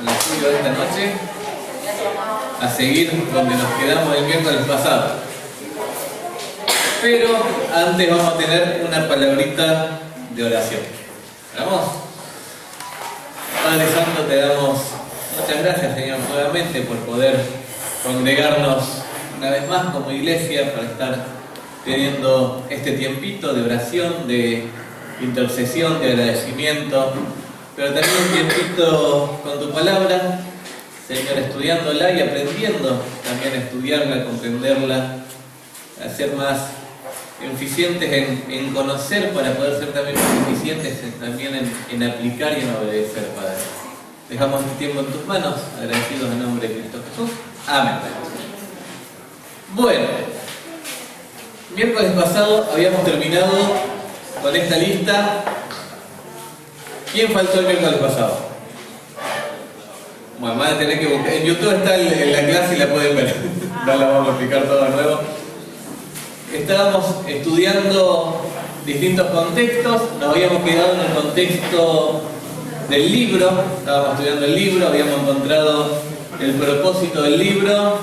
el estudio de esta noche a seguir donde nos quedamos el miércoles pasado. Pero antes vamos a tener una palabrita de oración. ¿Vamos? Padre Santo, te damos muchas gracias, Señor, nuevamente por poder congregarnos una vez más como iglesia para estar teniendo este tiempito de oración, de intercesión, de agradecimiento, pero también un tiempito con tu palabra, Señor, estudiándola y aprendiendo también a estudiarla, a comprenderla, a ser más eficientes en conocer para poder ser también más eficientes también en aplicar y en obedecer, Padre. Dejamos este tiempo en tus manos, agradecidos en nombre de Cristo Jesús. Amén. Bueno, miércoles pasado habíamos terminado con esta lista. ¿Quién faltó el miércoles pasado? Bueno, van a tener que buscar. En YouTube está en la clase y la pueden ver. No la vamos a explicar todo de nuevo. Estábamos estudiando distintos contextos. Nos habíamos quedado en el contexto del libro. Estábamos estudiando el libro, habíamos encontrado el propósito del libro,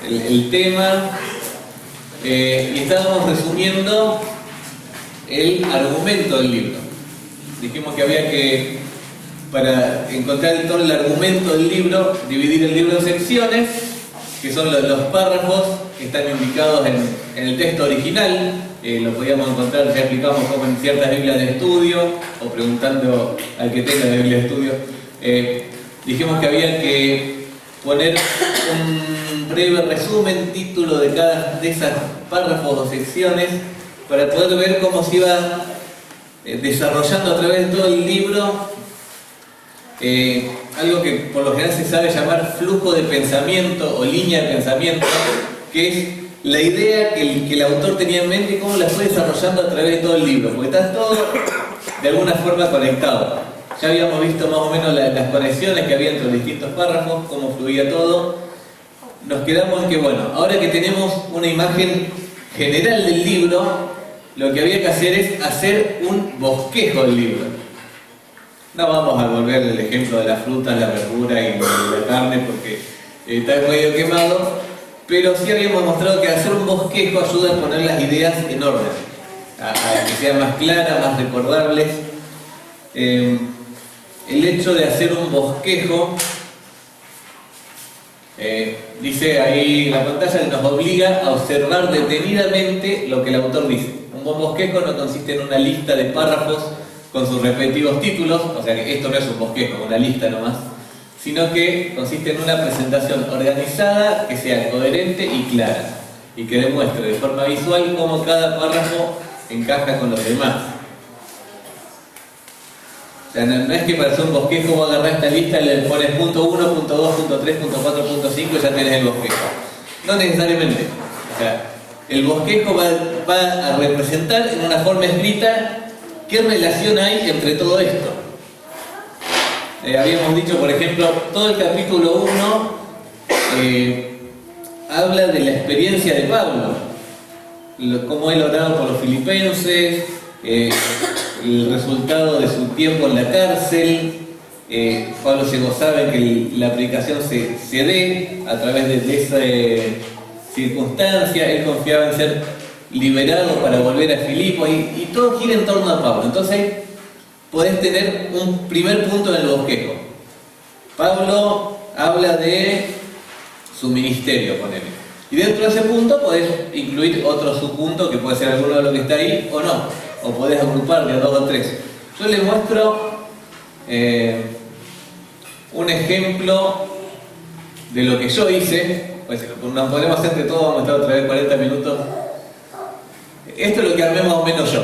el tema, y estábamos resumiendo el argumento del libro. Dijimos que había que, para encontrar todo el argumento del libro, dividir el libro en secciones, que son los párrafos que están indicados en el texto original. Lo podíamos encontrar, ya explicamos como en ciertas Biblias de estudio, o preguntando al que tenga la Biblia de estudio. Dijimos que había que poner un breve resumen, título de cada de esas párrafos o secciones, para poder ver cómo se iba desarrollando a través de todo el libro algo que por lo general se sabe llamar flujo de pensamiento o línea de pensamiento, que es la idea que el autor tenía en mente y cómo la fue desarrollando a través de todo el libro, porque está todo de alguna forma conectado. Ya habíamos visto más o menos las conexiones que había entre los distintos párrafos, cómo fluía todo. Nos quedamos en que, bueno, ahora que tenemos una imagen general del libro, lo que había que hacer es hacer un bosquejo del libro. No vamos a volver el ejemplo de la fruta, la verdura y la carne porque está medio quemado, pero sí habíamos mostrado que hacer un bosquejo ayuda a poner las ideas en orden, a que sean más claras, más recordables. El hecho de hacer un bosquejo, dice ahí en la pantalla, nos obliga a observar detenidamente lo que el autor dice. Un buen bosquejo no consiste en una lista de párrafos con sus respectivos títulos, o sea que esto no es un bosquejo, una lista nomás, sino que consiste en una presentación organizada que sea coherente y clara, y que demuestre de forma visual cómo cada párrafo encaja con los demás. O sea, no es que para hacer un bosquejo vos agarrás esta lista y le pones punto 1, punto 2, punto 3, punto 4, punto 5 y ya tenés el bosquejo. No necesariamente. O sea, el bosquejo va a representar en una forma escrita qué relación hay entre todo esto. Habíamos dicho, por ejemplo, todo el capítulo 1 habla de la experiencia de Pablo, cómo él oraba por los filipenses, el resultado de su tiempo en la cárcel. Pablo se gozaba en que la predicación se dé a través de esa circunstancia. Él confiaba en ser liberado para volver a Filipo y todo gira en torno a Pablo. Entonces podés tener un primer punto en el bosquejo. Pablo habla de su ministerio, ponele. Y dentro de ese punto podés incluir otro subpunto que puede ser alguno de los que está ahí o no, o podés agrupar de 2 o 3. Yo les muestro un ejemplo de lo que yo hice. Pues nos podemos hacer de todo, vamos a estar otra vez 40 minutos. Esto es lo que armé más o menos yo.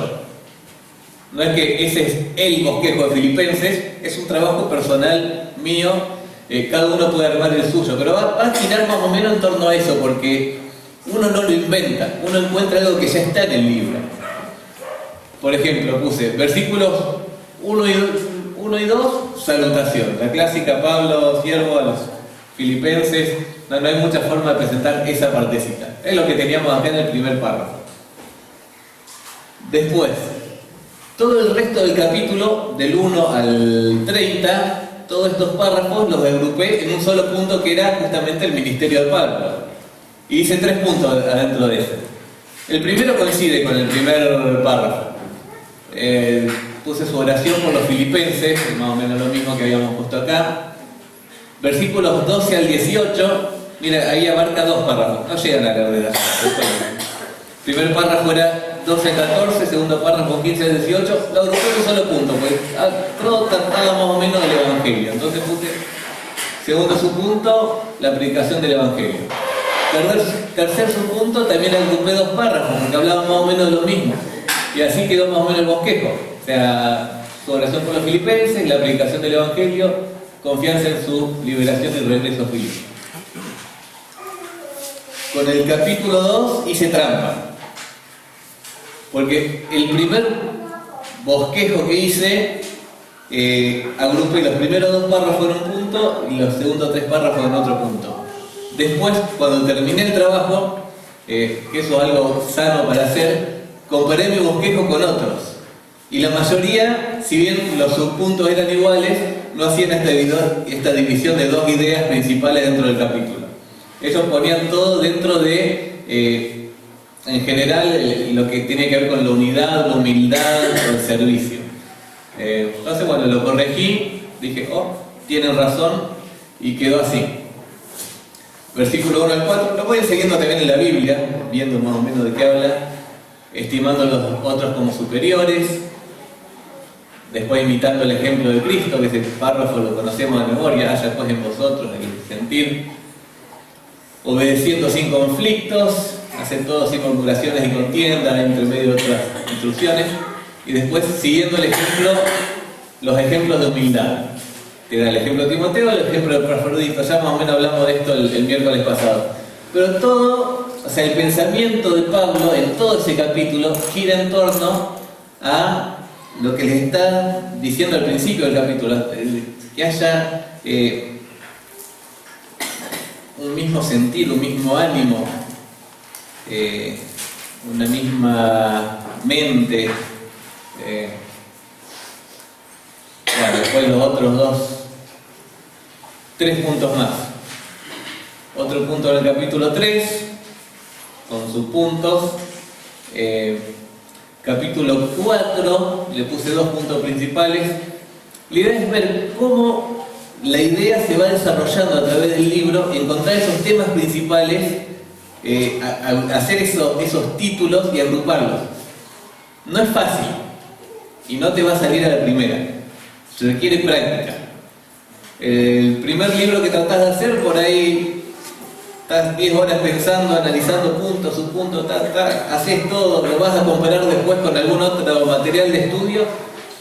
No es que ese es el bosquejo de Filipenses, es un trabajo personal mío. Cada uno puede armar el suyo, pero va a girar más o menos en torno a eso, porque uno no lo inventa, uno encuentra algo que ya está en el libro. Por ejemplo, puse versículos 1 y 2, salutación. La clásica, Pablo, siervo a los filipenses. No hay mucha forma de presentar esa partecita. Es lo que teníamos acá en el primer párrafo. Después, todo el resto del capítulo, del 1 al 30, todos estos párrafos los agrupé en un solo punto que era justamente el ministerio de Pablo. Y hice 3 puntos adentro de ese. El primero coincide con el primer párrafo. Puse su oración por los filipenses, más o menos lo mismo que habíamos puesto acá. Versículos 12 al 18, mira, ahí abarca 2 párrafos, no llegan a la verdad. El primer párrafo era 12 al 14, segundo párrafo 15 al 18, lo agrupé en un solo punto, pues todo trataba más o menos del Evangelio. Entonces puse, segundo subpunto, la predicación del Evangelio. Tercer subpunto, también agrupé 2 párrafos, porque hablaban más o menos de lo mismo. Y así quedó más o menos el bosquejo. O sea, su oración por los filipenses, la predicación del Evangelio, confianza en su liberación y regreso a Filipo. Con el capítulo 2 hice trampa. Porque el primer bosquejo que hice, agrupé los primeros 2 párrafos en un punto y los segundos 3 párrafos en otro punto. Después, cuando terminé el trabajo, que eso es algo sano para hacer, comparé mi bosquejo con otros. Y la mayoría, si bien los subpuntos eran iguales, no hacían esta división de 2 ideas principales dentro del capítulo. Ellos ponían todo dentro de, en general, lo que tiene que ver con la unidad, la humildad, el servicio. Entonces, bueno, lo corregí, dije, tienen razón, y quedó así. Versículo 1 al 4, lo voy a ir siguiendo también en la Biblia, viendo más o menos de qué habla, estimando a los otros como superiores, después imitando el ejemplo de Cristo, que ese párrafo lo conocemos de memoria, haya pues en vosotros el sentir, obedeciendo sin conflictos, hacen todo sin murmuraciones y contienda, entre medio de otras instrucciones, y después siguiendo el ejemplo, los ejemplos de humildad. Que era el ejemplo de Timoteo, el ejemplo de Epafrodito, ya más o menos hablamos de esto el miércoles pasado. Pero todo, o sea, el pensamiento de Pablo en todo ese capítulo gira en torno a lo que les está diciendo al principio del capítulo, que haya un mismo sentir, un mismo ánimo, una misma mente. Bueno, después los otros 3 puntos más. Otro punto en el capítulo 3, con sus puntos. Capítulo 4, le puse 2 puntos principales. La idea es ver cómo la idea se va desarrollando a través del libro, encontrar esos temas principales, hacer esos títulos y agruparlos. No es fácil y no te va a salir a la primera. Se requiere práctica. El primer libro que tratás de hacer, por ahí estás 10 horas pensando, analizando puntos, subpuntos, haces todo, lo vas a comparar después con algún otro material de estudio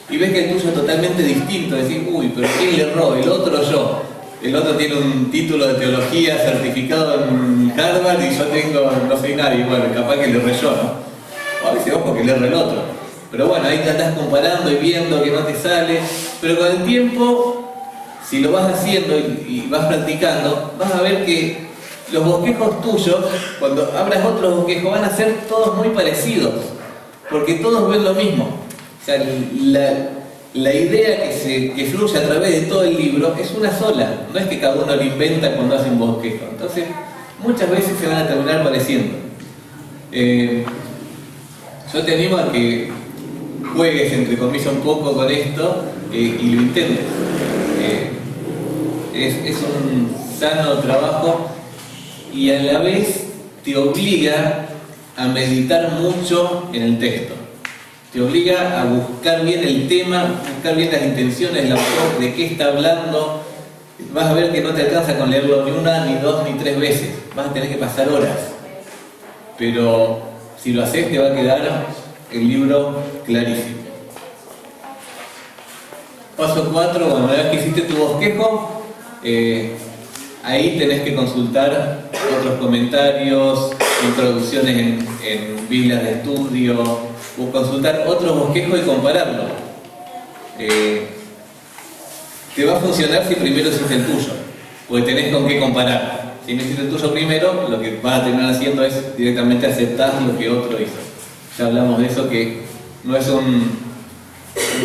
y ves que el tuyo es totalmente distinto. Decís, uy, pero ¿quién le erró? El otro yo. El otro tiene un título de teología certificado en Harvard y yo tengo, no soy nadie. Bueno, capaz que le erré yo, ¿no? O a veces ojo que le erré el otro. Pero bueno, ahí te estás comparando y viendo que no te sale. Pero con el tiempo, si lo vas haciendo y vas practicando, vas a ver que los bosquejos tuyos, cuando abras otros bosquejos, van a ser todos muy parecidos, porque todos ven lo mismo. O sea, la idea que fluye a través de todo el libro es una sola, no es que cada uno lo inventa cuando hace un bosquejo. Entonces, muchas veces se van a terminar pareciendo. Yo te animo a que juegues, entre comillas, un poco con esto y lo intentes. Es un sano trabajo y a la vez te obliga a meditar mucho en el texto. Te obliga a buscar bien el tema, buscar bien las intenciones del autor, de qué está hablando. Vas a ver que no te alcanza con leerlo ni 1, ni 2, ni 3 veces. Vas a tener que pasar horas. Pero si lo haces te va a quedar el libro clarísimo. Paso 4, bueno, una vez que hiciste tu bosquejo, ahí tenés que consultar otros comentarios, introducciones en Biblias de estudio, o consultar otros bosquejos y compararlo. Te va a funcionar si primero hiciste el tuyo, porque tenés con qué comparar. Si no hiciste el tuyo primero, lo que vas a terminar haciendo es directamente aceptar lo que otro hizo. Ya hablamos de eso, que no es un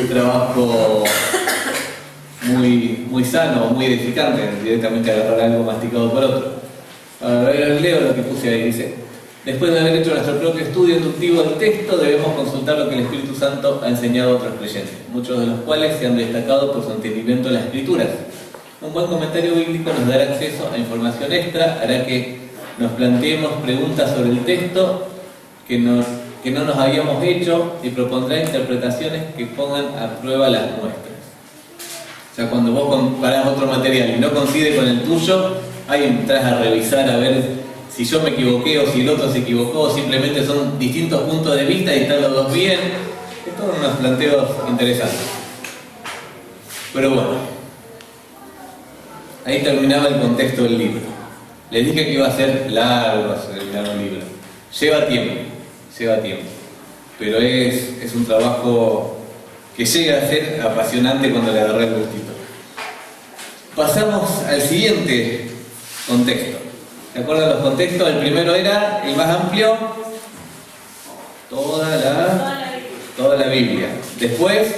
trabajo muy sano o muy edificante, directamente agarrar algo masticado por otro. A ver, leo lo que puse ahí, dice: después de haber hecho nuestro propio estudio inductivo del texto, debemos consultar lo que el Espíritu Santo ha enseñado a otros creyentes, muchos de los cuales se han destacado por su entendimiento de las Escrituras. Un buen comentario bíblico nos dará acceso a información extra, hará que nos planteemos preguntas sobre el texto que no nos habíamos hecho y propondrá interpretaciones que pongan a prueba las nuestras. O sea, cuando vos comparás otro material y no coincide con el tuyo, ahí entras a revisar a ver si yo me equivoqué o si el otro se equivocó, o simplemente son distintos puntos de vista y están los dos bien. Estos son unos planteos interesantes. Pero bueno, ahí terminaba el contexto del libro. Les dije que iba a ser largo terminar un libro. Lleva tiempo. Pero es un trabajo que llega a ser apasionante cuando le agarré el gustito. Pasamos al siguiente contexto. ¿Se acuerdan los contextos? El primero era el más amplio, toda la Biblia. Después,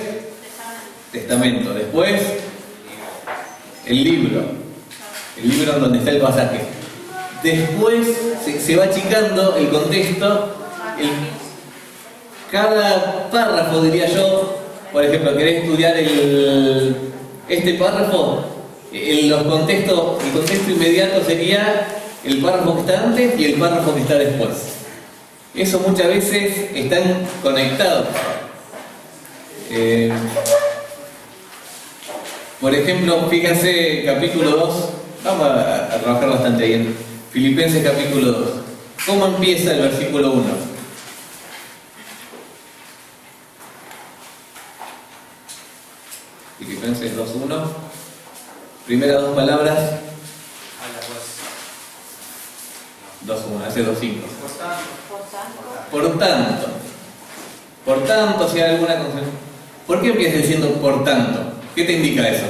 testamento. Después, el libro en donde está el pasaje. Después se va achicando el contexto. Cada párrafo, diría yo, por ejemplo, querés estudiar este párrafo, el contexto inmediato sería el párrafo que está antes y el párrafo que está después. Eso muchas veces están conectados. Por ejemplo, fíjense capítulo 2, vamos a trabajar bastante bien. Filipenses capítulo 2. ¿Cómo empieza el versículo 1? Filipenses 2.1. Primeras dos palabras. 2.1, hace 2.5. Por tanto, si hay alguna cosa. ¿Por qué empieza diciendo por tanto? ¿Qué te indica eso?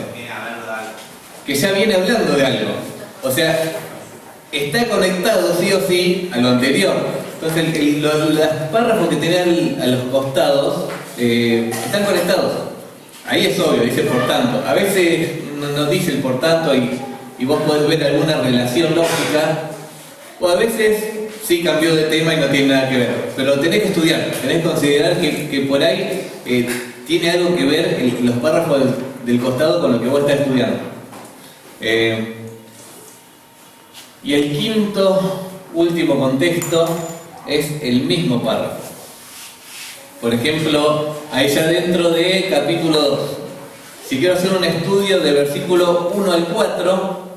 Que ya viene hablando de algo. O sea, está conectado sí o sí a lo anterior. Entonces, los párrafos que tienen a los costados están conectados. Ahí es obvio, dice por tanto. A veces nos dice el por tanto y vos podés ver alguna relación lógica. O a veces sí cambió de tema y no tiene nada que ver. Pero tenés que estudiar, tenés que considerar que por ahí tiene algo que ver los párrafos del costado con lo que vos estás estudiando. Y el quinto, último contexto es el mismo párrafo. Por ejemplo, ahí ya dentro de capítulo 2. Si quiero hacer un estudio de versículo 1 al 4,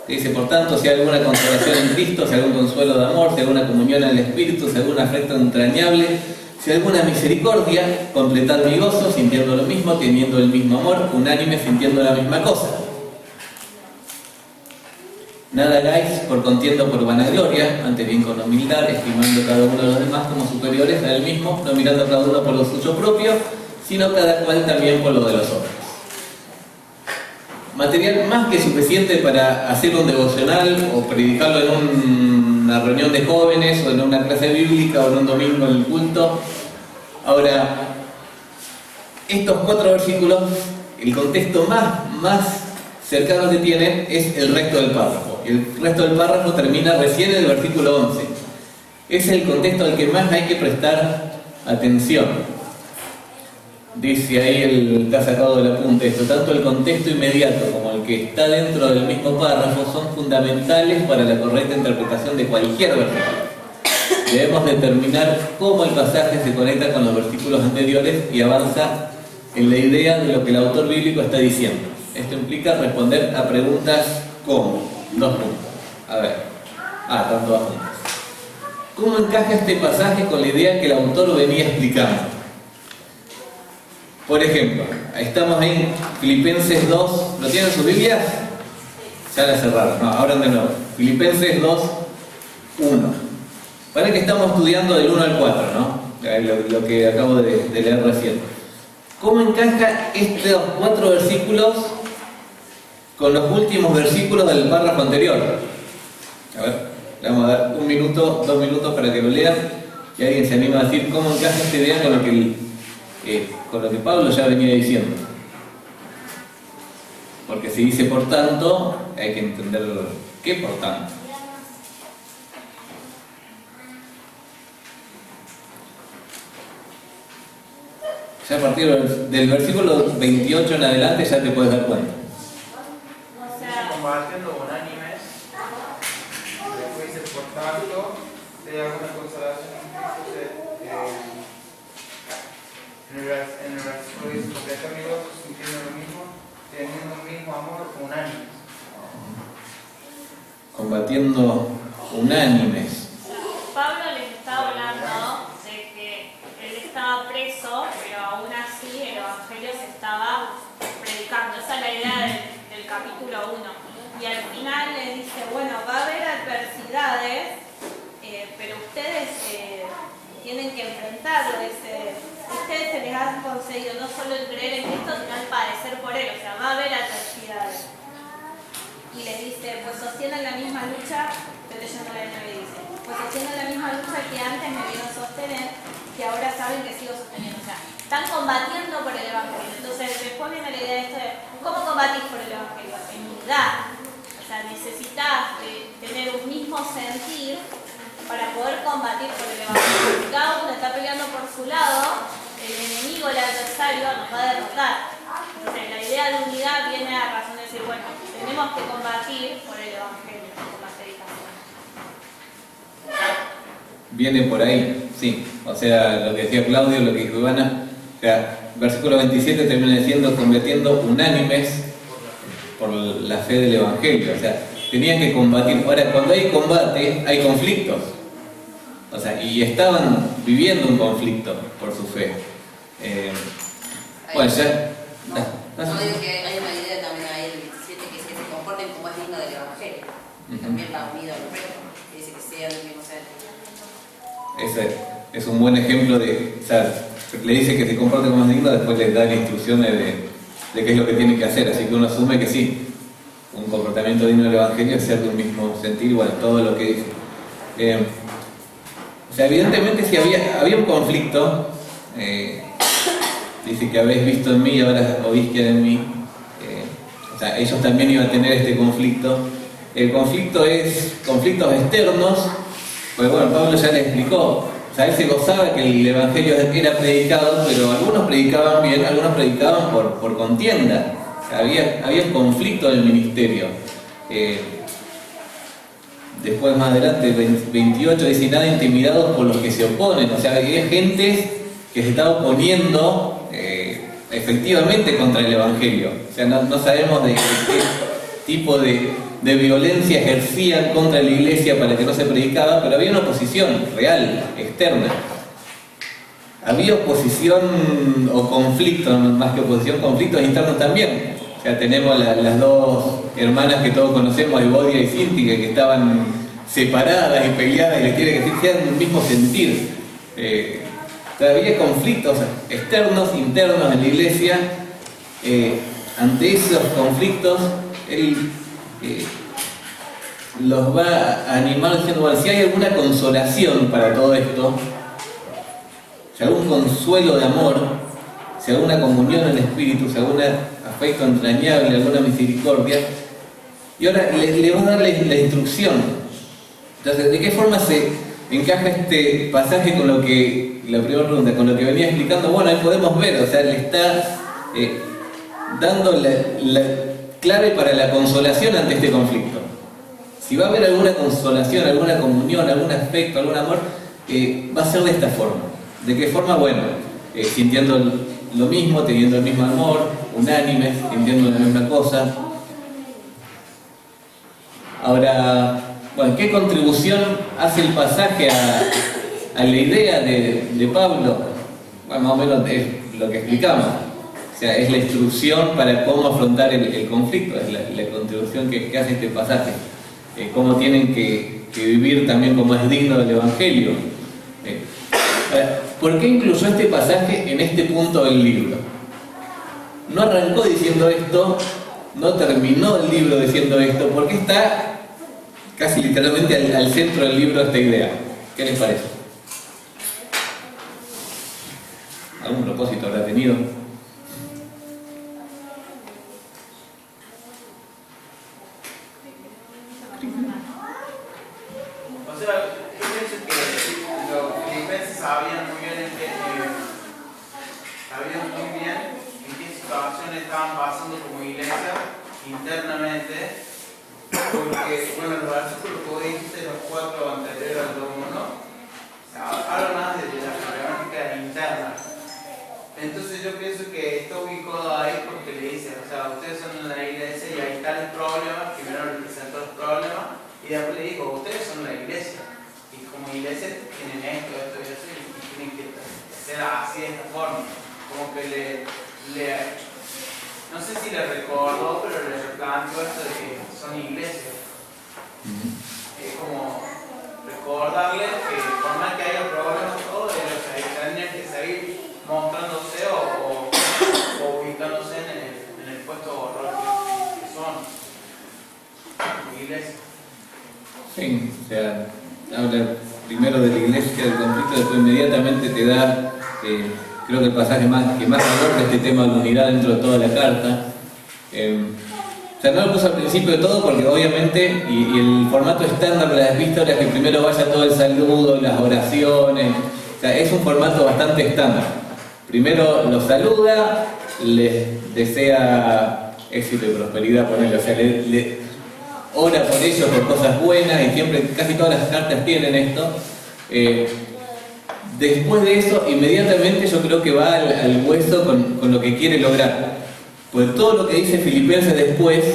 que dice, por tanto, si hay alguna consolación en Cristo, si hay algún consuelo de amor, si hay alguna comunión en el Espíritu, si hay algún afecto entrañable, si hay alguna misericordia, completad mi gozo, sintiendo lo mismo, teniendo el mismo amor, unánime, sintiendo la misma cosa. Nada hagáis por contienda o por vanagloria, antes bien con humildad, estimando cada uno de los demás como superiores a él mismo, no mirando cada uno por lo suyo propio, sino cada cual también por lo de los otros. Material más que suficiente para hacer un devocional o predicarlo en una reunión de jóvenes o en una clase bíblica o en un domingo en el culto. Ahora, estos 4 versículos, el contexto más cercano que tienen es el resto del párrafo. Y el resto del párrafo termina recién en el versículo 11. Es el contexto al que más hay que prestar atención. Dice ahí está sacado del apunte esto: tanto el contexto inmediato como el que está dentro del mismo párrafo son fundamentales para la correcta interpretación de cualquier versículo. Debemos determinar cómo el pasaje se conecta con los versículos anteriores y avanza en la idea de lo que el autor bíblico está diciendo. Esto implica responder a preguntas como, 2 puntos. A ver, están todas juntas. ¿Cómo encaja este pasaje con la idea que el autor venía explicando? Por ejemplo, estamos en Filipenses 2, ¿lo tienen en sus Biblias? Ya la cerraron, no, abran de nuevo. Filipenses 2, 1. Parece que estamos estudiando del 1 al 4, ¿no? Lo que acabo de leer recién. ¿Cómo encaja estos 4 versículos con los últimos versículos del párrafo anterior? A ver, le vamos a dar 1 minuto, 2 minutos para que lo lean y alguien se anima a decir cómo encaja esta idea con lo que Pablo ya venía diciendo. Porque si dice por tanto, hay que entender qué por tanto. Ya a partir del versículo 28 en adelante ya te puedes dar cuenta. O sea, combatiendo unánimes, después dice por tanto, hay alguna consolación en el versículo dice, porque están amigos sintiendo lo mismo, teniendo un mismo amor unánime. Combatiendo unánimes. Pablo les estaba hablando de que él estaba preso, pero aún así el Evangelio se estaba predicando. Esa es la idea del capítulo 1. Y al final les dice, bueno, va a haber adversidades, pero ustedes tienen que enfrentarlo. Ustedes se les ha concedido no solo el creer en Cristo, sino el padecer por Él. O sea, va a haber adversidades. Y les dice, pues sostienen la misma lucha, estoy leyendo la NB, dice, pues sostienen la misma lucha que antes me vieron sostener, que ahora saben que sigo sosteniendo. O sea, están combatiendo por el Evangelio. Entonces, después viene la idea de esto de, ¿cómo combatís por el Evangelio? En unidad. O sea, necesitas tener un mismo sentir para poder combatir por el Evangelio. Si cada uno está peleando por su lado, el enemigo, el adversario, nos va a derrotar. Entonces, la idea de unidad viene a razón de decir, bueno, tenemos que combatir por el Evangelio, por la predicación. Viene por ahí, sí. O sea, lo que decía Claudio, lo que dijo Ivana, o sea, versículo 27 termina diciendo, convirtiendo unánimes por la fe del Evangelio. O sea, tenían que combatir. Ahora, cuando hay combate, hay conflictos. O sea, y estaban viviendo un conflicto por su fe. Bueno, ya... No digo que hay una idea también ahí del 27 que dice que se comporten como es digno del Evangelio. También va unido al resto, que dice que sea del mismo ser. Ese es un buen ejemplo de, o sea, le dice que se comporte como es digno, después le da instrucciones de qué es lo que tiene que hacer, así que uno asume que sí, un comportamiento digno del Evangelio es ser de un mismo sentir, bueno, todo lo que dice. O sea, evidentemente si había un conflicto, dice que habéis visto en mí y ahora oís que en mí, o sea, ellos también iban a tener este conflicto. El conflicto es conflictos externos, pues bueno, Pablo ya le explicó, o sea, él se gozaba que el Evangelio era predicado, pero algunos predicaban bien, algunos predicaban por contienda, o sea, había un conflicto en el ministerio. Después más adelante, 28, dice, nada intimidados por los que se oponen, o sea, había gente que se estaba oponiendo efectivamente contra el Evangelio. O sea, no sabemos de qué tipo de violencia ejercían contra la iglesia para que no se predicaba, pero había una oposición real, externa. Había oposición o conflicto, más que oposición, conflictos internos también. O sea, tenemos las dos hermanas que todos conocemos, Evodia y Cíntica, que estaban separadas y peleadas y les quiere decir que sean del mismo sentir. Había conflictos externos, internos en la iglesia. Ante esos conflictos, él los va a animar diciendo, bueno, si hay alguna consolación para todo esto, si algún consuelo de amor, si alguna comunión en el Espíritu, si algún afecto entrañable, alguna misericordia, y ahora le va a dar la instrucción. Entonces, ¿de qué forma se encaja este pasaje con lo que, la primera pregunta, con lo que venía explicando? Bueno, ahí podemos ver, o sea, le está dando la clave para la consolación ante este conflicto. Si va a haber alguna consolación, alguna comunión, algún afecto, algún amor, va a ser de esta forma. ¿De qué forma? Bueno, sintiendo lo mismo, teniendo el mismo amor, unánimes, sintiendo la misma cosa. Ahora, bueno, ¿qué contribución hace el pasaje a la idea de Pablo? Bueno, más o menos es lo que explicamos. O sea, es la instrucción para cómo afrontar el conflicto, es la contribución que hace este pasaje. Cómo tienen que vivir también como es digno del Evangelio. ¿Por qué incluyó este pasaje en este punto del libro? No arrancó diciendo esto, no terminó el libro diciendo esto, porque está casi literalmente al centro del libro esta idea. ¿Qué les parece? ¿Algún propósito habrá tenido? O sea, yo pienso que los filipenses sabían muy bien en qué situaciones estaban pasando como iglesia internamente, porque, bueno, los versículos que vos dijiste, los 4 anteriores al 2.1, hablan más de la problemática interna. Entonces yo pienso que está ubicado ahí porque le dicen, o sea, ustedes son la iglesia y hay tales problemas, primero les presentó los problemas y después le dijo, ustedes son la iglesia y como iglesia tienen esto y tienen que ser así de esta forma. Como que no sé si le recordó, pero le replanteó esto de que son iglesias. Es como recordarles que por más que haya problemas, todo, ellos tendrían que seguir mostrándose o ubicándose en el puesto de rol que son iglesias. Sí, o sea, habla primero de la iglesia, del conflicto, después inmediatamente te da, creo que el pasaje que más aborda este tema de la unidad dentro de toda la carta. O sea, no lo puse al principio de todo porque obviamente, y el formato estándar de las epístolas, que primero vaya todo el saludo, las oraciones, o sea, es un formato bastante estándar. Primero los saluda, les desea éxito y prosperidad, ponerlo, o sea, le ora por ellos por cosas buenas, y siempre, casi todas las cartas tienen esto. Después de eso, inmediatamente yo creo que va al hueso con lo que quiere lograr. Pues todo lo que dice Filipenses después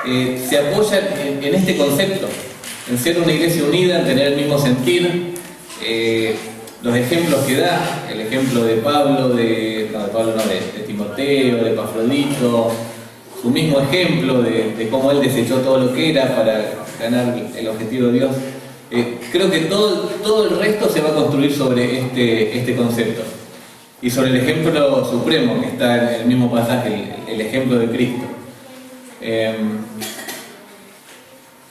se apoya en este concepto, en ser una iglesia unida, en tener el mismo sentir. Los ejemplos que da, el ejemplo de Pablo, de Timoteo, de Epafrodito, su mismo ejemplo de cómo él desechó todo lo que era para ganar el objetivo de Dios. Creo que todo el resto se va a construir sobre este concepto. Y sobre el ejemplo supremo que está en el mismo pasaje, el ejemplo de Cristo.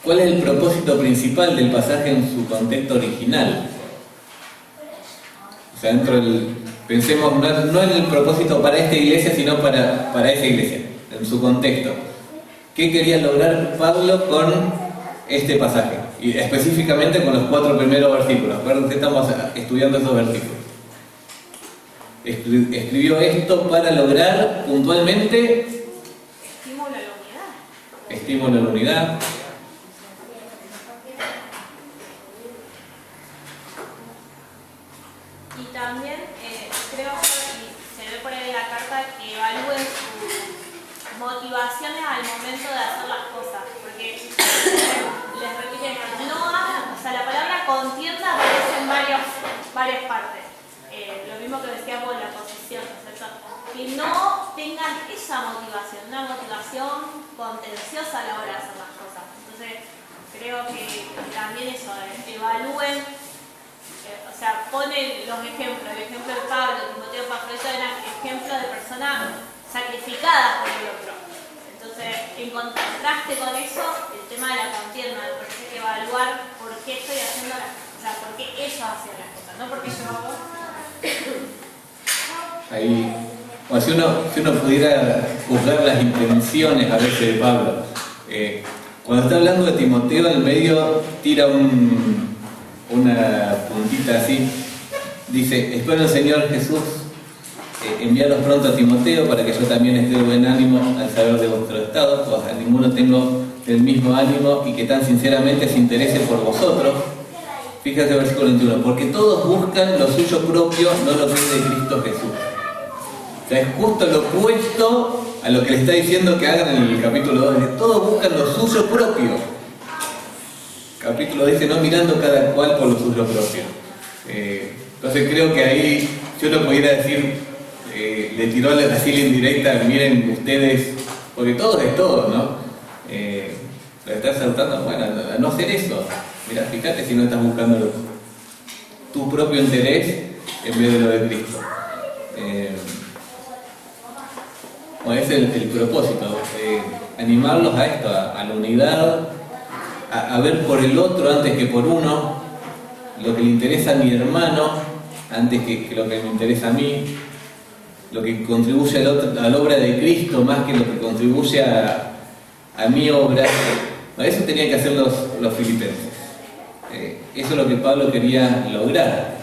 ¿Cuál es el propósito principal del pasaje en su contexto original? O sea, pensemos no en el propósito para esta iglesia, sino para esa iglesia, en su contexto. ¿Qué quería lograr Pablo con este pasaje? Y específicamente con los 4 primeros versículos. Acuérdense que estamos estudiando esos versículos. Escribió esto para lograr puntualmente estímulo a la unidad. Y también creo que se ve por ahí en la carta que evalúen sus motivaciones al momento de hacer las cosas, porque les repiten, no hagan, o sea, la palabra contienda aparece en varias partes. Lo mismo que decíamos de la posición, ¿no es cierto? Que no tengan esa motivación, una motivación contenciosa a la hora de hacer las cosas. Entonces, creo que también eso, evalúen, o sea, ponen los ejemplos, el ejemplo de Pablo, Timoteo, Epafrodito eran ejemplos de personas sacrificadas por el otro. Entonces, en contraste con eso, el tema de la contienda, me parece que evaluar por qué estoy haciendo las cosas, o sea, por qué ellos hacen las cosas, no porque yo hago. Ahí, bueno, si uno pudiera juzgar las intenciones a veces de Pablo, cuando está hablando de Timoteo, en el medio tira una puntita así, dice: espero el Señor Jesús enviaros pronto a Timoteo para que yo también esté de buen ánimo al saber de vuestro estado, pues a ninguno tengo el mismo ánimo y que tan sinceramente se interese por vosotros. Fíjate el versículo 21, porque todos buscan lo suyo propio, no lo que es de Cristo Jesús. O sea, es justo lo opuesto a lo que le está diciendo que hagan en el capítulo 2, de todos buscan lo suyo propio. Capítulo dice, no mirando cada cual por lo suyo propio. Entonces creo que ahí, si uno pudiera decir, le tiró así la indirecta, miren ustedes, porque todos es todo, ¿no? Lo estás saltando, bueno, a no hacer eso. Mira, fíjate si no estás buscando tu propio interés en vez de lo de Cristo. Bueno, ese es el propósito, animarlos a esto, a la unidad, a ver por el otro antes que por uno, lo que le interesa a mi hermano antes que lo que me interesa a mí, lo que contribuye a la obra de Cristo más que lo que contribuye a mi obra. Eso tenían que hacer los filipenses. Eso es lo que Pablo quería lograr.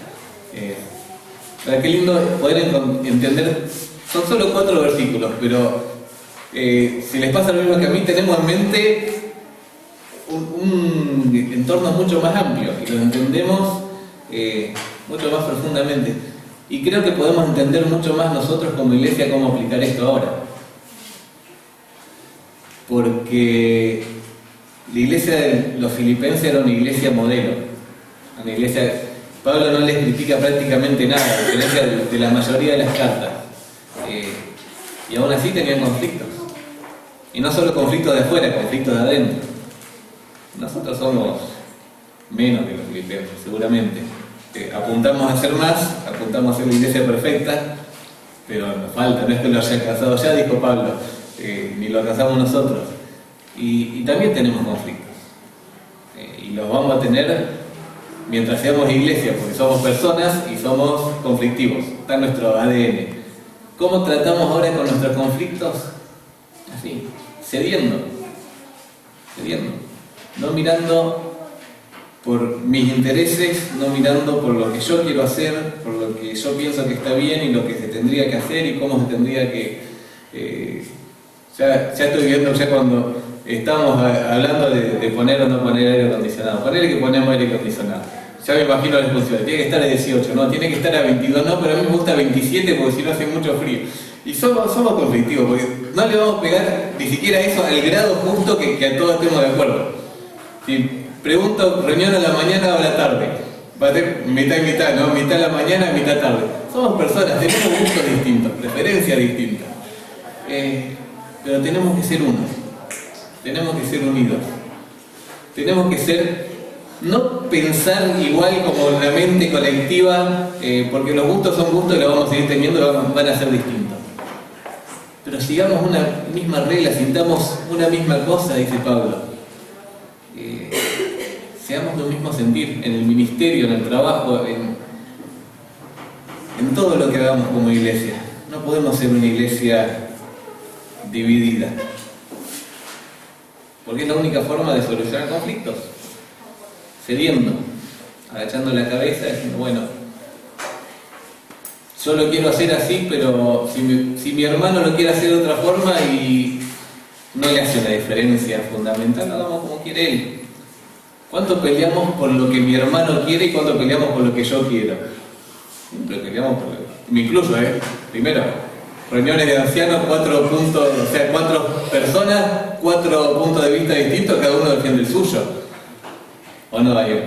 Qué lindo poder entender, son solo 4 versículos, pero si les pasa lo mismo que a mí, tenemos en mente un entorno mucho más amplio y lo entendemos mucho más profundamente. Y creo que podemos entender mucho más nosotros como iglesia cómo aplicar esto ahora. Porque la iglesia de los filipenses era una iglesia modelo. Una iglesia, Pablo no les critica prácticamente nada, a diferencia de la mayoría de las cartas. Y aún así tenían conflictos. Y no solo conflictos de afuera, conflictos de adentro. Nosotros somos menos que los filipenses, seguramente. Apuntamos a ser más, apuntamos a ser la iglesia perfecta, pero nos falta, no es que lo haya alcanzado ya, dijo Pablo, ni lo alcanzamos nosotros. Y también tenemos conflictos. Y los vamos a tener mientras seamos iglesia, porque somos personas y somos conflictivos. Está en nuestro ADN. ¿Cómo tratamos ahora con nuestros conflictos? Así, cediendo. No mirando por mis intereses, no mirando por lo que yo quiero hacer, por lo que yo pienso que está bien y lo que se tendría que hacer y cómo se tendría que... Ya estoy viendo ya cuando estamos hablando de poner o no poner aire acondicionado. Poner que ponemos aire acondicionado. Ya me imagino la función. Tiene que estar a 18, no, tiene que estar a 22, no, pero a mí me gusta 27 porque si no hace mucho frío. Y somos conflictivos, porque no le vamos a pegar ni siquiera eso al grado justo que a todos estemos de acuerdo. Si pregunto reunión a la mañana o a la tarde, va a ser mitad y mitad, ¿no? Mitad a la mañana y mitad tarde. Somos personas, tenemos gustos distintos, preferencias distintas. Pero tenemos que ser unos, tenemos que ser unidos, tenemos que ser, no pensar igual como la mente colectiva, porque los gustos son gustos y los vamos a seguir teniendo y van a ser distintos. Pero sigamos una misma regla, sintamos una misma cosa, dice Pablo. Seamos de un mismo sentir, en el ministerio, en el trabajo, en todo lo que hagamos como iglesia. No podemos ser una iglesia dividida, porque es la única forma de solucionar conflictos, cediendo, agachando la cabeza, diciendo, bueno, yo lo quiero hacer así, pero si mi hermano lo quiere hacer de otra forma y no le hace una diferencia fundamental, lo hagamos como quiere él. ¿Cuánto peleamos por lo que mi hermano quiere y cuánto peleamos por lo que yo quiero? Siempre peleamos por lo que... Me incluyo, primero, reuniones de ancianos, 4 puntos, o sea, 4 personas, 4 puntos de vista distintos, cada uno defiende el suyo. ¿O no, Daniel?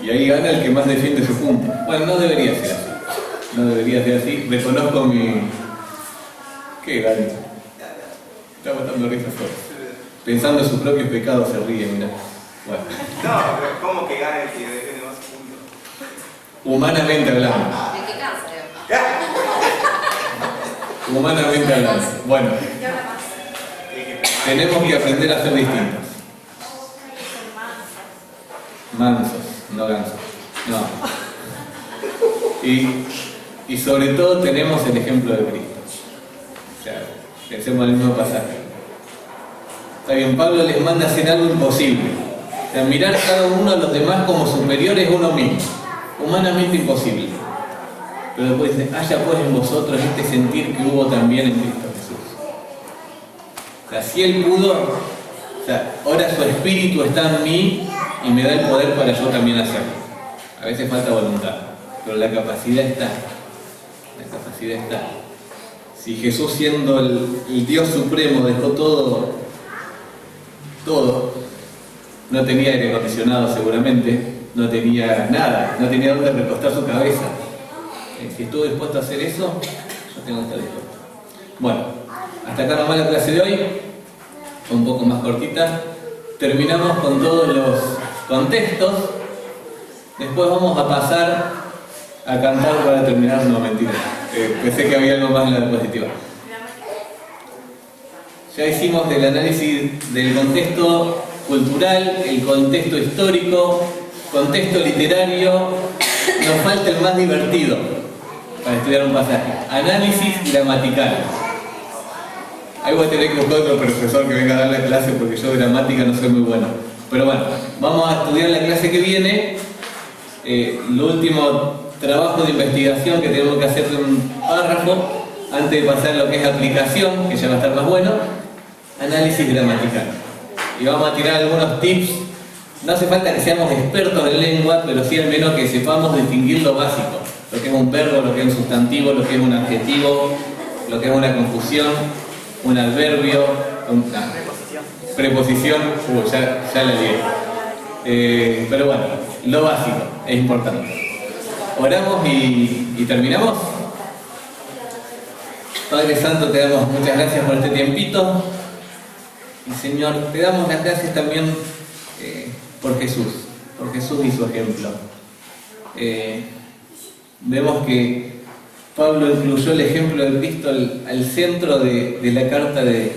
Y ahí gana el que más defiende su punto. Bueno, no debería ser así. No debería ser así. Reconozco mi... ¿Qué, Dani? Está botando risas fuera. Pensando en sus propios pecados se ríe, mira. Bueno. No, pero ¿cómo que gana el que defiende más puntos? Humanamente hablando. ¿De qué cansa? Humanamente hablando. Bueno, tenemos que aprender a ser distintos. Mansos, no gansos. No. Y sobre todo tenemos el ejemplo de Cristo. O sea, pensemos en el mismo pasaje. Está bien, Pablo les manda a hacer algo imposible. O sea, mirar cada uno a los demás como superiores a uno mismo. Humanamente imposible. Pero después dice, haya pues en vosotros este sentir que hubo también en Cristo Jesús. O sea, si Él pudo, o sea, ahora su espíritu está en mí y me da el poder para yo también hacerlo. A veces falta voluntad, pero la capacidad está. La capacidad está. Si Jesús, siendo el Dios supremo, dejó todo, no tenía aire acondicionado seguramente, no tenía nada, no tenía dónde recostar su cabeza. Si estuvo dispuesto a hacer eso, yo tengo que estar dispuesto. Bueno, hasta acá nomás la clase de hoy, un poco más cortita. Terminamos con todos los contextos. Después vamos a pasar a cantar para terminar. No, mentira. Pensé que había algo más en la diapositiva. Ya hicimos el análisis del contexto cultural, el contexto histórico, contexto literario. Nos falta el más divertido para estudiar un pasaje. Análisis gramatical. Ahí voy a tener que buscar otro profesor que venga a dar la clase porque yo de gramática no soy muy bueno. Pero bueno, vamos a estudiar la clase que viene. El último trabajo de investigación que tenemos que hacer de un párrafo, antes de pasar a lo que es aplicación, que ya va a estar más bueno, análisis gramatical. Y vamos a tirar algunos tips. No hace falta que seamos expertos en lengua, pero sí al menos que sepamos distinguir lo básico. Lo que es un verbo, lo que es un sustantivo, lo que es un adjetivo, lo que es una conjunción, un adverbio, una preposición. Ya la lié. Pero bueno, lo básico es importante. Oramos y terminamos. Padre Santo, te damos muchas gracias por este tiempito. Y Señor, te damos las gracias también por Jesús y su ejemplo. Vemos que Pablo incluyó el ejemplo de Cristo al centro de la carta del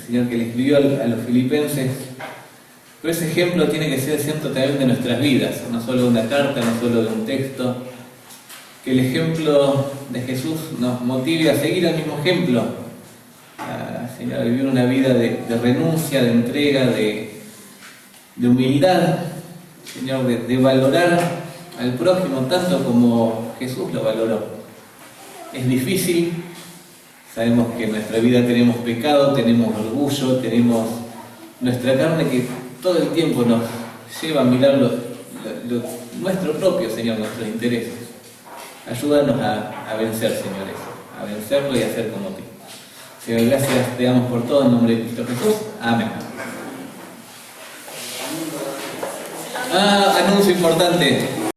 Señor que le escribió a los filipenses. Pero ese ejemplo tiene que ser el centro también de nuestras vidas, no solo de una carta, no solo de un texto. Que el ejemplo de Jesús nos motive a seguir el mismo ejemplo, a vivir una vida de renuncia, de entrega, de humildad, Señor, de valorar al prójimo tanto como Jesús lo valoró. Es difícil, sabemos que en nuestra vida tenemos pecado, tenemos orgullo, tenemos nuestra carne que todo el tiempo nos lleva a mirar nuestro propio, Señor, nuestros intereses. Ayúdanos a vencer, Señor, eso, a vencerlo y a ser como ti. Señor, gracias te damos por todo en nombre de Cristo Jesús. Amén. Anuncio importante.